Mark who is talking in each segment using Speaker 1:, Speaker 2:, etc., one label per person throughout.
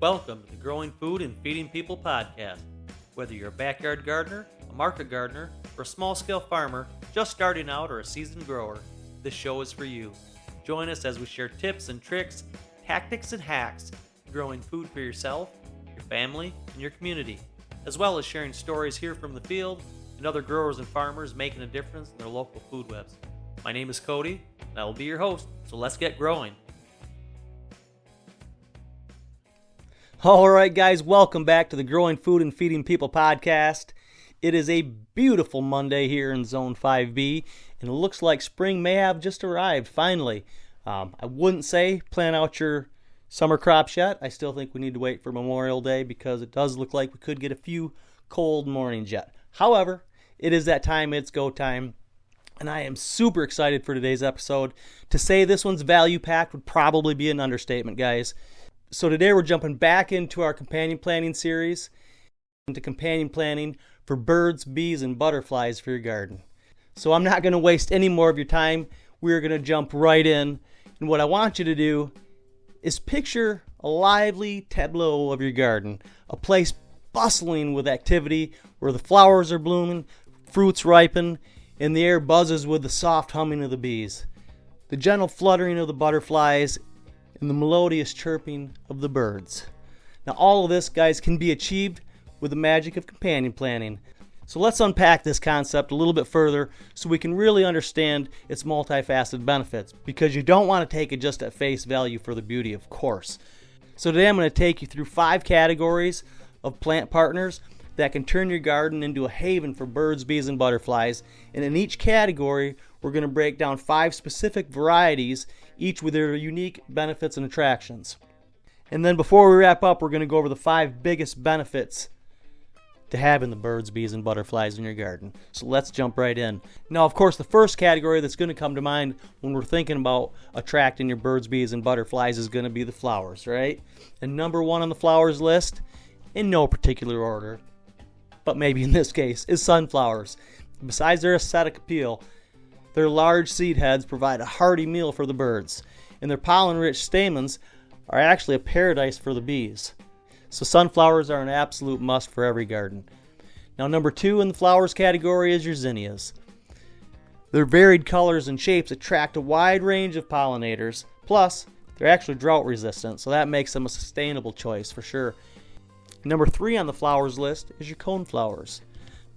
Speaker 1: Welcome to the Growing Food and Feeding People podcast. Whether you're a backyard gardener, a market gardener, or a small-scale farmer just starting out or a seasoned grower, this show is for you. Join us as we share tips and tricks, tactics and hacks for growing food for yourself, your family, and your community, as well as sharing stories here from the field and other growers and farmers making a difference in their local food webs. My name is Cody, and I will be your host, so let's get growing.
Speaker 2: All right, guys, welcome back to the Growing Food and Feeding People podcast. It is a beautiful Monday here in Zone 5B, and it looks like spring may have just arrived, finally. I wouldn't say plan out your summer crops yet. I still think we need to wait for Memorial Day because it does look like we could get a few cold mornings yet. However, it is that time, it's go time, and I am super excited for today's episode. To say this one's value-packed would probably be an understatement, guys. So today we're jumping back into our companion planting series, into companion planting for birds, bees, and butterflies for your garden. So I'm not going to waste any more of your time. We're going to jump right in. And what I want you to do is picture a lively tableau of your garden, a place bustling with activity where the flowers are blooming, fruits ripen, and the air buzzes with the soft humming of the bees, the gentle fluttering of the butterflies, and the melodious chirping of the birds. Now all of this, guys, can be achieved with the magic of companion planting. So let's unpack this concept a little bit further so we can really understand its multifaceted benefits, because you don't want to take it just at face value for the beauty, of course. So today I'm going to take you through 5 categories of plant partners that can turn your garden into a haven for birds, bees, and butterflies. And in each category, we're going to break down 5 specific varieties, each with their unique benefits and attractions. And then before we wrap up, we're going to go over the 5 biggest benefits to having the birds, bees, and butterflies in your garden. So let's jump right in. Now, of course, the first category that's going to come to mind when we're thinking about attracting your birds, bees, and butterflies is going to be the flowers, right? And number 1 on the flowers list, in no particular order, but maybe in this case, is sunflowers. Besides their aesthetic appeal, their large seed heads provide a hearty meal for the birds, and their pollen-rich stamens are actually a paradise for the bees. So sunflowers are an absolute must for every garden. Now, number 2 in the flowers category is your zinnias. Their varied colors and shapes attract a wide range of pollinators. Plus, they're actually drought resistant, so that makes them a sustainable choice for sure. Number 3 on the flowers list is your coneflowers.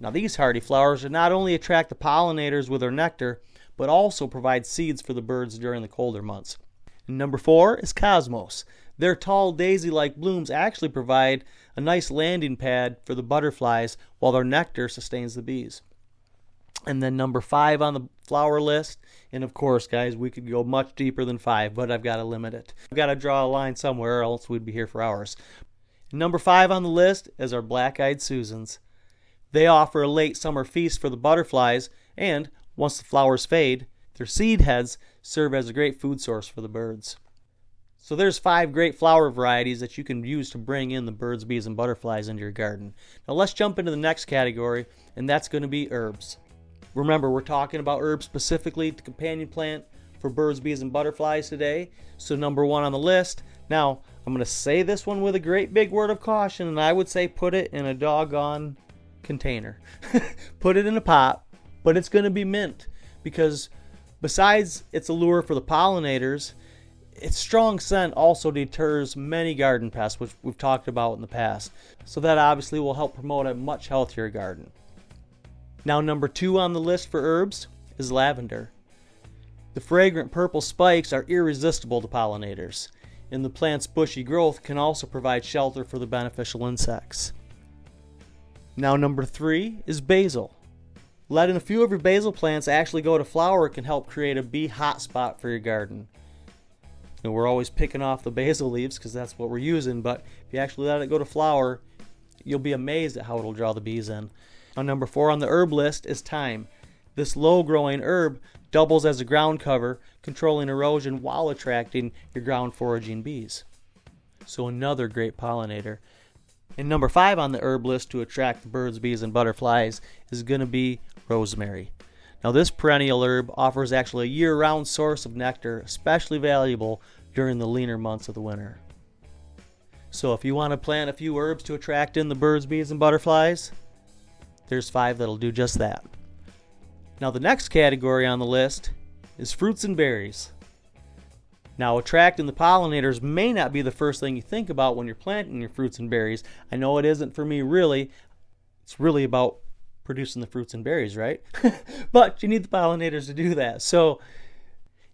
Speaker 2: Now, these hardy flowers not only attract the pollinators with their nectar, but also provide seeds for the birds during the colder months. And number 4 is cosmos. Their tall daisy-like blooms actually provide a nice landing pad for the butterflies, while their nectar sustains the bees. And then number 5 on the flower list, and of course, guys, we could go much deeper than 5, but I've got to limit it. I've got to draw a line somewhere, or else we'd be here for hours. Number 5 on the list is our black-eyed Susans. They offer a late summer feast for the butterflies, and once the flowers fade, their seed heads serve as a great food source for the birds. So there's 5 great flower varieties that you can use to bring in the birds, bees, and butterflies into your garden. Now let's jump into the next category, and that's going to be herbs. Remember, we're talking about herbs specifically to companion plant for birds, bees, and butterflies today. So number 1 on the list. Now, I'm going to say this one with a great big word of caution, and I would say put it in a doggone container. Put it in a pot, but it's going to be mint, because besides its allure for the pollinators, its strong scent also deters many garden pests, which we've talked about in the past. So that obviously will help promote a much healthier garden. Now, number 2 on the list for herbs is lavender. The fragrant purple spikes are irresistible to pollinators, and the plant's bushy growth can also provide shelter for the beneficial insects. Now, number 3 is basil. Letting a few of your basil plants actually go to flower can help create a bee hotspot for your garden. And we're always picking off the basil leaves because that's what we're using, but if you actually let it go to flower, you'll be amazed at how it'll draw the bees in. Now, number 4 on the herb list is thyme. This low-growing herb doubles as a ground cover, controlling erosion while attracting your ground foraging bees. So another great pollinator. And number 5 on the herb list to attract the birds, bees, and butterflies is going to be rosemary. Now, this perennial herb offers actually a year-round source of nectar, especially valuable during the leaner months of the winter. So if you want to plant a few herbs to attract in the birds, bees, and butterflies, there's 5 that'll do just that. Now the next category on the list is fruits and berries. Now attracting the pollinators may not be the first thing you think about when you're planting your fruits and berries. I know it isn't for me really. It's really about producing the fruits and berries, right? But you need the pollinators to do that.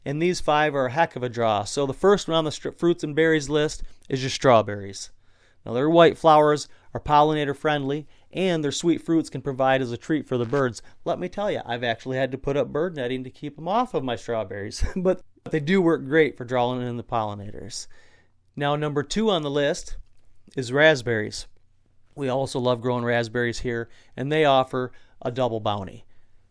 Speaker 2: And these 5 are a heck of a draw. So the first one on the fruits and berries list is your strawberries. Now their white flowers are pollinator friendly, and their sweet fruits can provide as a treat for the birds. Let me tell you, I've actually had to put up bird netting to keep them off of my strawberries, but they do work great for drawing in the pollinators. Now number 2 on the list is raspberries. We also love growing raspberries here, and they offer a double bounty.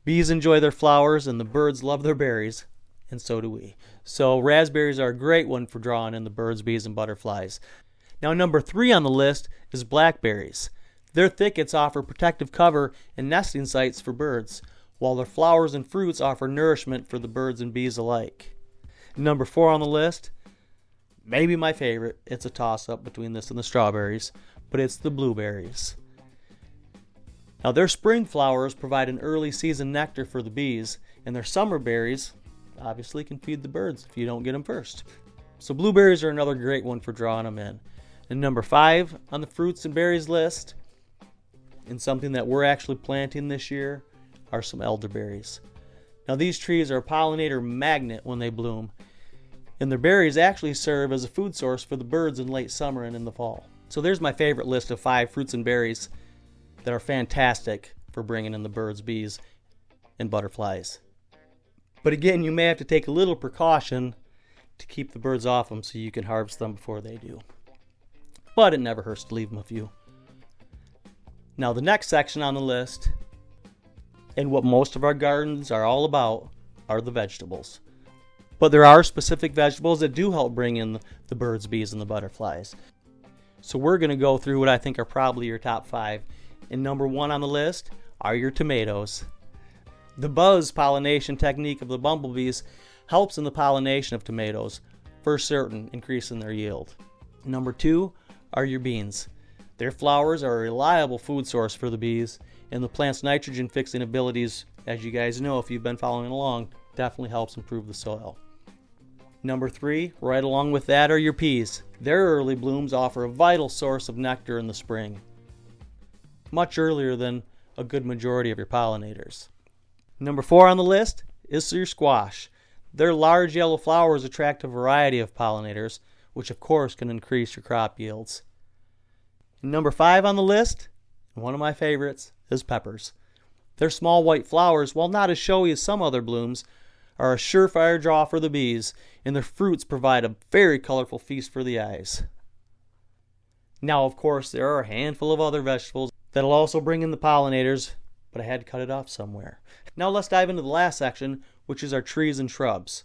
Speaker 2: Bees enjoy their flowers, and the birds love their berries, and so do we. So raspberries are a great one for drawing in the birds, bees, and butterflies. Now number 3 on the list is blackberries. Their thickets offer protective cover and nesting sites for birds, while their flowers and fruits offer nourishment for the birds and bees alike. Number 4 on the list, maybe my favorite. It's a toss-up between this and the strawberries, but it's the blueberries. Now their spring flowers provide an early season nectar for the bees, and their summer berries obviously can feed the birds if you don't get them first. So blueberries are another great one for drawing them in. And number 5 on the fruits and berries list, and something that we're actually planting this year, are some elderberries. Now these trees are a pollinator magnet when they bloom, and their berries actually serve as a food source for the birds in late summer and in the fall. So there's my favorite list of 5 fruits and berries that are fantastic for bringing in the birds, bees, and butterflies. But again, you may have to take a little precaution to keep the birds off them so you can harvest them before they do. But it never hurts to leave them a few. Now the next section on the list, and what most of our gardens are all about, are the vegetables. But there are specific vegetables that do help bring in the birds, bees, and the butterflies. So we're going to go through what I think are probably your top 5. And number 1 on the list are your tomatoes. The buzz pollination technique of the bumblebees helps in the pollination of tomatoes, for certain, increasing their yield. Number 2 are your beans. Their flowers are a reliable food source for the bees, and the plant's nitrogen fixing abilities, as you guys know if you've been following along, definitely helps improve the soil. Number 3, right along with that, are your peas. Their early blooms offer a vital source of nectar in the spring, much earlier than a good majority of your pollinators. Number 4 on the list is your squash. Their large yellow flowers attract a variety of pollinators, which of course can increase your crop yields. Number 5 on the list, one of my favorites, is peppers. Their small white flowers, while not as showy as some other blooms, are a surefire draw for the bees, and their fruits provide a very colorful feast for the eyes. Now, of course, there are a handful of other vegetables that'll also bring in the pollinators, but I had to cut it off somewhere. Now let's dive into the last section, which is our trees and shrubs.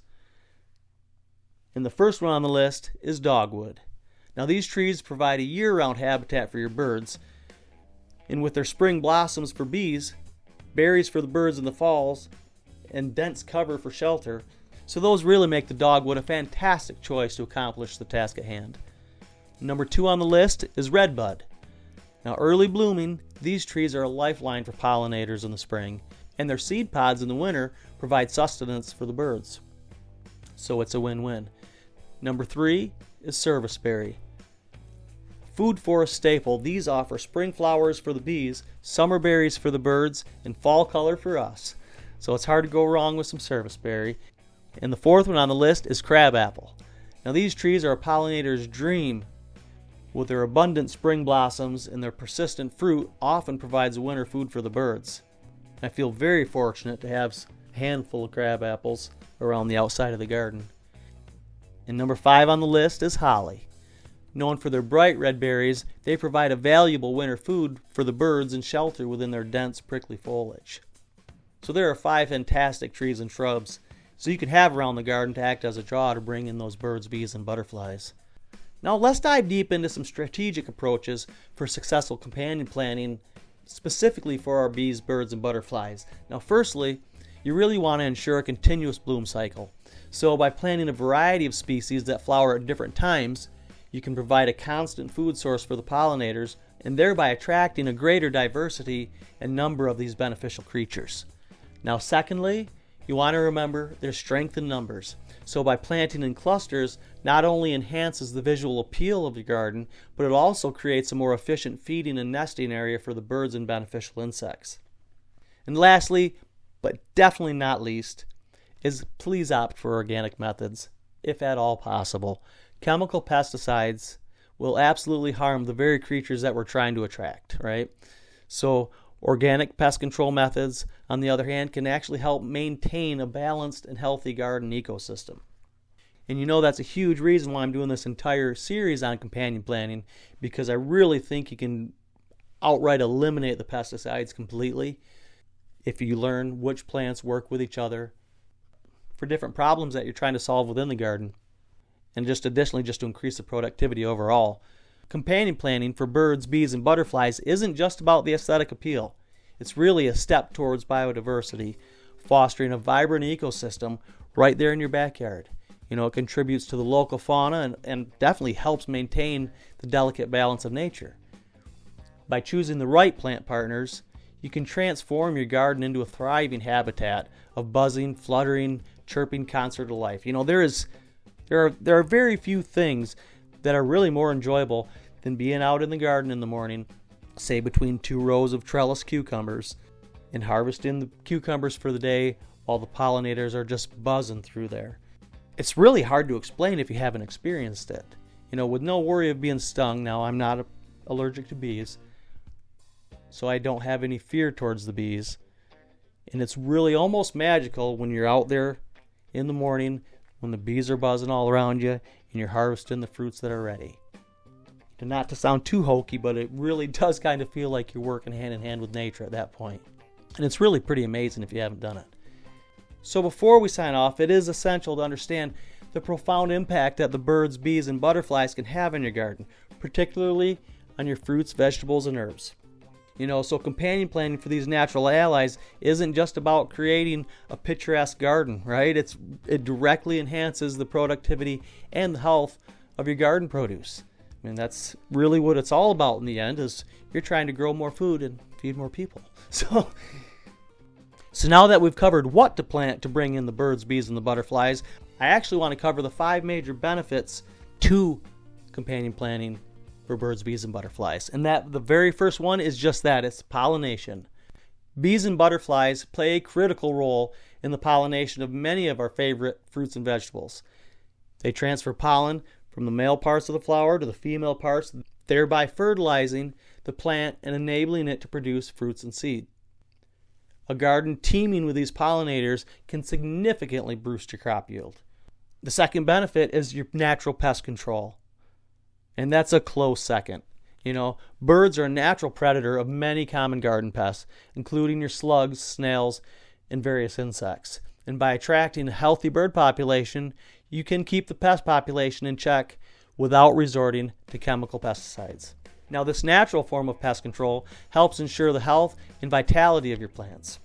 Speaker 2: And the first one on the list is dogwood. Now these trees provide a year-round habitat for your birds, and with their spring blossoms for bees, berries for the birds in the falls, and dense cover for shelter, so those really make the dogwood a fantastic choice to accomplish the task at hand. Number 2 on the list is redbud. Now early blooming, these trees are a lifeline for pollinators in the spring, and their seed pods in the winter provide sustenance for the birds. So it's a win-win. Number 3 is serviceberry. Food forest staple, these offer spring flowers for the bees, summer berries for the birds, and fall color for us. So it's hard to go wrong with some serviceberry. And the 4th one on the list is crabapple. Now these trees are a pollinator's dream. With their abundant spring blossoms and their persistent fruit often provides winter food for the birds. I feel very fortunate to have a handful of crab apples around the outside of the garden. And number 5 on the list is holly. Known for their bright red berries, they provide a valuable winter food for the birds and shelter within their dense prickly foliage. So there are 5 fantastic trees and shrubs so you can have around the garden to act as a draw to bring in those birds, bees, and butterflies. Now let's dive deep into some strategic approaches for successful companion planting, specifically for our bees, birds, and butterflies. Now firstly, you really want to ensure a continuous bloom cycle. So by planting a variety of species that flower at different times, You can provide a constant food source for the pollinators and thereby attracting a greater diversity and number of these beneficial creatures. Now, secondly, you want to remember there's strength in numbers. So by planting in clusters, not only enhances the visual appeal of your garden, but it also creates a more efficient feeding and nesting area for the birds and beneficial insects. And lastly, but definitely not least, is please opt for organic methods, if at all possible. Chemical pesticides will absolutely harm the very creatures that we're trying to attract, right? So organic pest control methods, on the other hand, can actually help maintain a balanced and healthy garden ecosystem. And you know that's a huge reason why I'm doing this entire series on companion planting, because I really think you can outright eliminate the pesticides completely if you learn which plants work with each other for different problems that you're trying to solve within the garden, and just additionally just to increase the productivity overall. Companion planting for birds, bees, and butterflies isn't just about the aesthetic appeal. It's really a step towards biodiversity, fostering a vibrant ecosystem right there in your backyard. You know, it contributes to the local fauna and definitely helps maintain the delicate balance of nature. By choosing the right plant partners, you can transform your garden into a thriving habitat of buzzing, fluttering, chirping concert of life. You know, there are very few things that are really more enjoyable than being out in the garden in the morning, say between 2 rows of trellis cucumbers, and harvesting the cucumbers for the day while the pollinators are just buzzing through there. It's really hard to explain if you haven't experienced it. You know, with no worry of being stung. Now, I'm not allergic to bees, so I don't have any fear towards the bees. And it's really almost magical when you're out there in the morning when the bees are buzzing all around you and you're harvesting the fruits that are ready. And not to sound too hokey, but it really does kind of feel like you're working hand in hand with nature at that point. And it's really pretty amazing if you haven't done it. So before we sign off, it is essential to understand the profound impact that the birds, bees, and butterflies can have in your garden, particularly on your fruits, vegetables, and herbs. You know, so companion planting for these natural allies isn't just about creating a picturesque garden, right? It directly enhances the productivity and the health of your garden produce. I mean, that's really what it's all about in the end, is you're trying to grow more food and feed more people. So now that we've covered what to plant to bring in the birds, bees, and the butterflies, I actually want to cover the 5 major benefits to companion planting for birds, bees, and butterflies. And that the very first one is just that, it's pollination. Bees and butterflies play a critical role in the pollination of many of our favorite fruits and vegetables. They transfer pollen from the male parts of the flower to the female parts, thereby fertilizing the plant and enabling it to produce fruits and seed. A garden teeming with these pollinators can significantly boost your crop yield. The second benefit is your natural pest control. And that's a close second. You know, birds are a natural predator of many common garden pests, including your slugs, snails, and various insects. And by attracting a healthy bird population, you can keep the pest population in check without resorting to chemical pesticides. Now, this natural form of pest control helps ensure the health and vitality of your plants.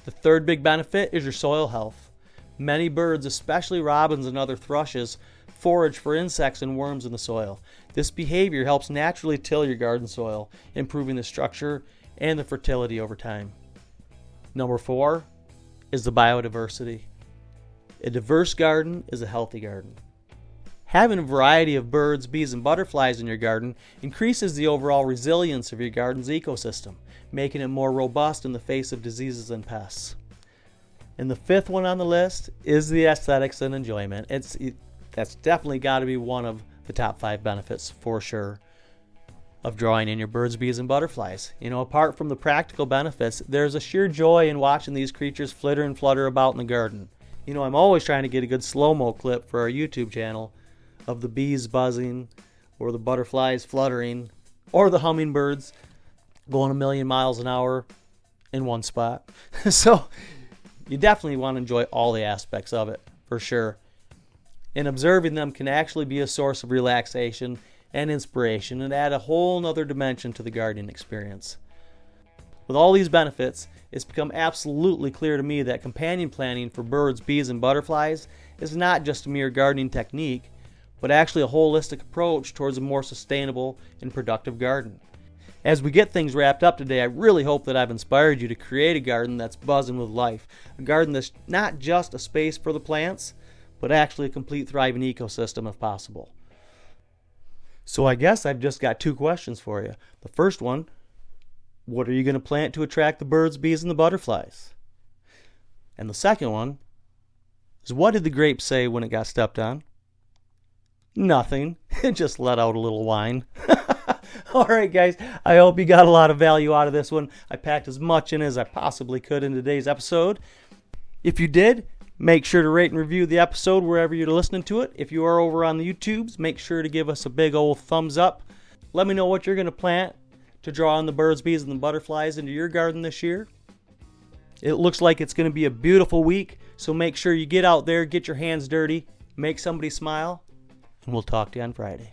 Speaker 2: The third big benefit is your soil health. Many birds, especially robins and other thrushes, forage for insects and worms in the soil. This behavior helps naturally till your garden soil, improving the structure and the fertility over time. Number 4 is the biodiversity. A diverse garden is a healthy garden. Having a variety of birds, bees, and butterflies in your garden increases the overall resilience of your garden's ecosystem, making it more robust in the face of diseases and pests. And the 5th one on the list is the aesthetics and enjoyment. That's definitely got to be one of the top 5 benefits, for sure, of drawing in your birds, bees, and butterflies. You know, apart from the practical benefits, there's a sheer joy in watching these creatures flitter and flutter about in the garden. You know, I'm always trying to get a good slow-mo clip for our YouTube channel of the bees buzzing, or the butterflies fluttering, or the hummingbirds going a million miles an hour in one spot. So you definitely want to enjoy all the aspects of it, for sure. And observing them can actually be a source of relaxation and inspiration and add a whole nother dimension to the gardening experience. With all these benefits, it's become absolutely clear to me that companion planting for birds, bees, and butterflies is not just a mere gardening technique, but actually a holistic approach towards a more sustainable and productive garden. As we get things wrapped up today, I really hope that I've inspired you to create a garden that's buzzing with life. A garden that's not just a space for the plants, but actually a complete thriving ecosystem if possible. So I guess I've just got 2 questions for you. The first one, what are you going to plant to attract the birds, bees, and the butterflies? And the second one is, what did the grape say when it got stepped on? Nothing. It just let out a little whine. All right, guys, I hope you got a lot of value out of this one. I packed as much in as I possibly could in today's episode. If you did, make sure to rate and review the episode wherever you're listening to it. If you are over on the YouTubes, make sure to give us a big old thumbs up. Let me know what you're going to plant to draw in the birds, bees, and the butterflies into your garden this year. It looks like it's going to be a beautiful week, so make sure you get out there, get your hands dirty, make somebody smile, and we'll talk to you on Friday.